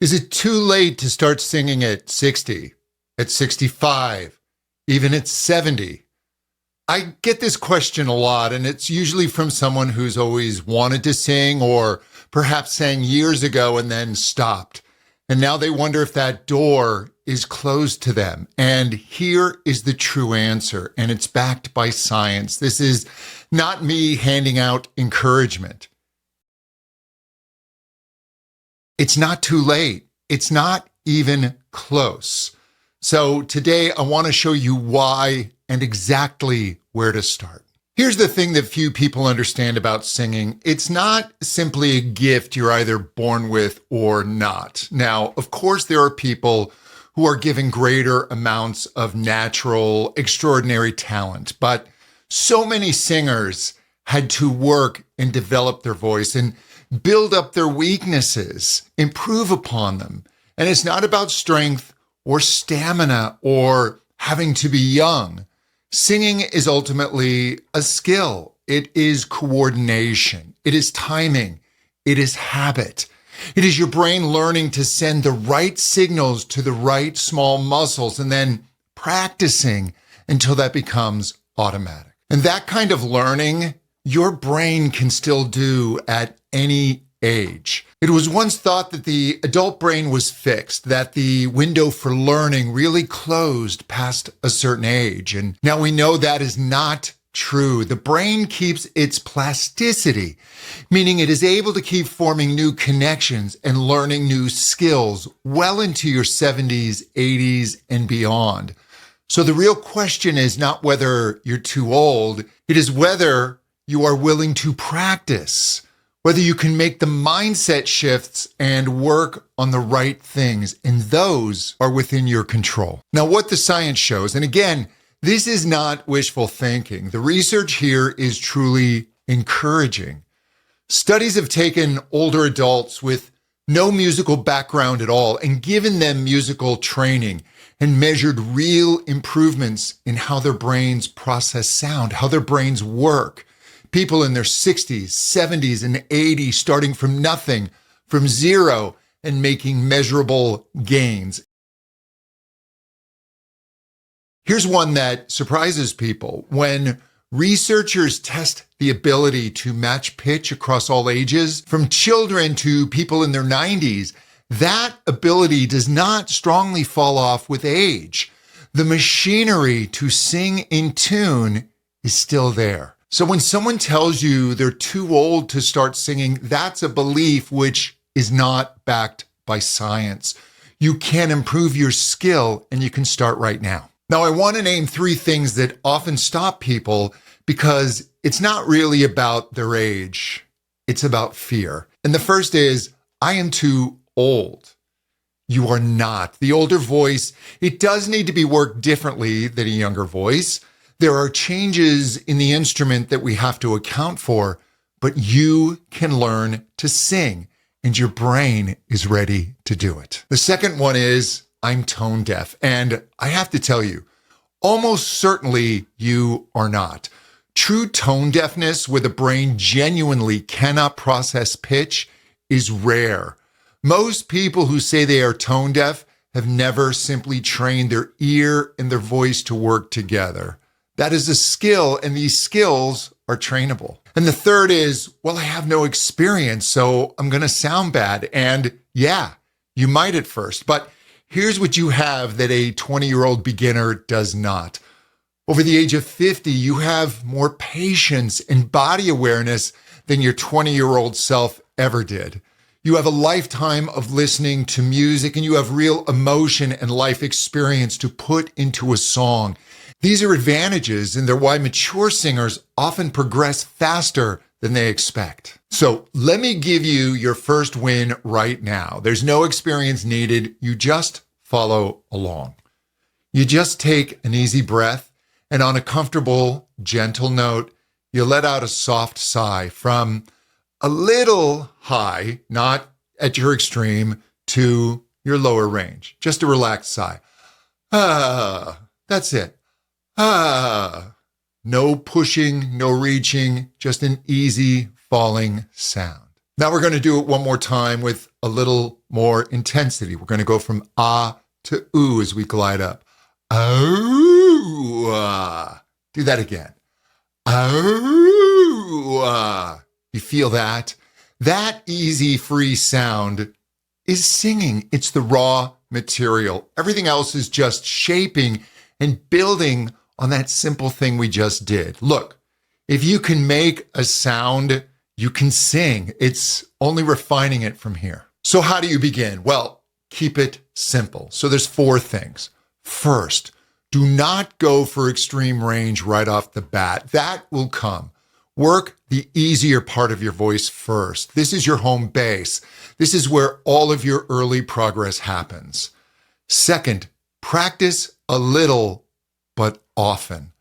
Is it too late to start singing at 60, at 65, even at 70? I get this question a lot, and it's usually from someone who's always wanted to sing or perhaps sang years ago and then stopped. And now they wonder if that door is closed to them. And here is the true answer, and it's backed by science. This is not me handing out encouragement. It's not too late. It's not even close. So today I want to show you why and exactly where to start. Here's the thing that few people understand about singing. It's not simply a gift you're either born with or not. Now, of course, there are people who are given greater amounts of natural, extraordinary talent, but so many singers had to work and develop their voice and build up their weaknesses, improve upon them. And it's not about strength or stamina or having to be young. Singing is ultimately a skill. It is coordination. It is timing. It is habit. It is your brain learning to send the right signals to the right small muscles and then practicing until that becomes automatic. And that kind of learning, your brain can still do at any age. It was once thought that the adult brain was fixed, that the window for learning really closed past a certain age. And now we know that is not true. The brain keeps its plasticity, meaning it is able to keep forming new connections and learning new skills well into your 70s, 80s, and beyond. So the real question is not whether you're too old, it is whether you are willing to practice, whether you can make the mindset shifts and work on the right things, and those are within your control. Now, what the science shows, and again, this is not wishful thinking. The research here is truly encouraging. Studies have taken older adults with no musical background at all and given them musical training and measured real improvements in how their brains process sound, how their brains work. People in their 60s, 70s, and 80s starting from nothing, from zero, and making measurable gains. Here's one that surprises people. When researchers test the ability to match pitch across all ages, from children to people in their 90s, that ability does not strongly fall off with age. The machinery to sing in tune is still there. So when someone tells you they're too old to start singing, that's a belief which is not backed by science. You can improve your skill and you can start right now. Now, I want to name 3 things that often stop people because it's not really about their age. It's about fear. And the first is, I am too old. You are not. The older voice, it does need to be worked differently than a younger voice. There are changes in the instrument that we have to account for, but you can learn to sing and your brain is ready to do it. The second one is, I'm tone deaf. And I have to tell you, almost certainly you are not. True tone deafness where the brain genuinely cannot process pitch is rare. Most people who say they are tone deaf have never simply trained their ear and their voice to work together. That is a skill, and these skills are trainable. And the third is, well, I have no experience, so I'm going to sound bad. And yeah, you might at first, but here's what you have that a 20-year-old beginner does not. Over the age of 50, you have more patience and body awareness than your 20-year-old self ever did. You have a lifetime of listening to music, and you have real emotion and life experience to put into a song. These are advantages, and they're why mature singers often progress faster than they expect. So let me give you your first win right now. There's no experience needed. You just follow along. You just take an easy breath, and on a comfortable, gentle note, you let out a soft sigh from a little high, not at your extreme, to your lower range. Just a relaxed sigh. That's it. No pushing, no reaching, just an easy falling sound. Now we're going to do it one more time with a little more intensity. We're going to go from ah to ooh as we glide up. Oh, ah. Do that again. Oh, ah. You feel that? That easy, free sound is singing. It's the raw material. Everything else is just shaping and building on that simple thing we just did. Look, if you can make a sound, you can sing. It's only refining it from here. So how do you begin? Well, keep it simple. So there's 4 things. First, do not go for extreme range right off the bat. That will come. Work the easier part of your voice first. This is your home base. This is where all of your early progress happens. Second, practice a little, but often.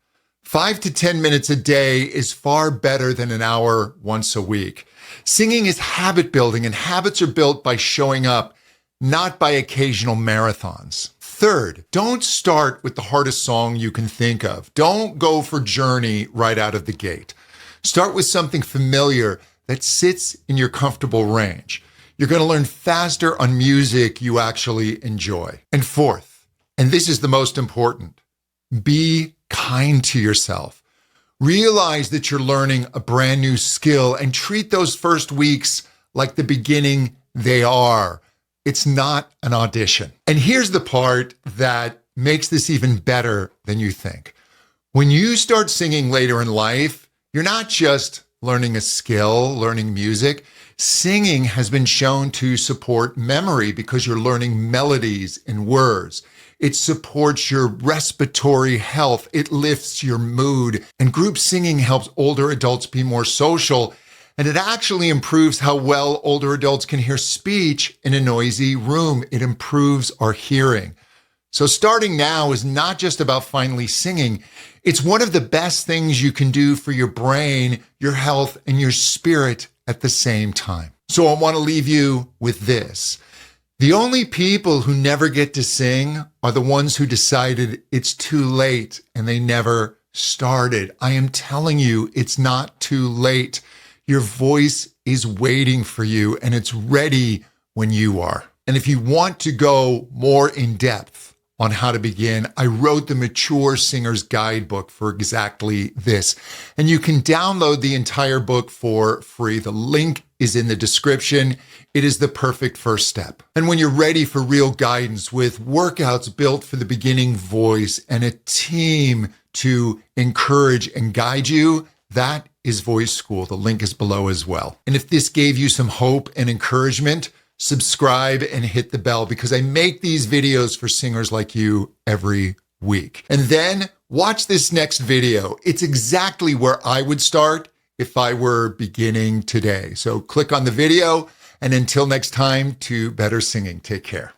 5 to 10 minutes a day is far better than an hour once a week. Singing is habit building, and habits are built by showing up, not by occasional marathons. Third, don't start with the hardest song you can think of. Don't go for Journey right out of the gate. Start with something familiar that sits in your comfortable range. You're going to learn faster on music you actually enjoy. And fourth, and this is the most important, be kind to yourself. Realize that you're learning a brand new skill and treat those first weeks like the beginning they are. It's not an audition. And here's the part that makes this even better than you think. When you start singing later in life, you're not just learning a skill, learning music. Singing has been shown to support memory because you're learning melodies and words. It supports your respiratory health. It lifts your mood. And group singing helps older adults be more social. And it actually improves how well older adults can hear speech in a noisy room. It improves our hearing. So starting now is not just about finally singing. It's one of the best things you can do for your brain, your health, and your spirit at the same time. So I want to leave you with this. The only people who never get to sing are the ones who decided it's too late and they never started. I am telling you, it's not too late. Your voice is waiting for you and it's ready when you are. And if you want to go more in depth on how to begin, I wrote the Mature Singer's Guidebook for exactly this. And you can download the entire book for free. The link is in the description. It is the perfect first step. And when you're ready for real guidance with workouts built for the beginning voice and a team to encourage and guide you, that is VoiceSchool. The link is below as well. And if this gave you some hope and encouragement, subscribe and hit the bell because I make these videos for singers like you every week. And then watch this next video. It's exactly where I would start if I were beginning today. So click on the video, and until next time, to better singing. Take care.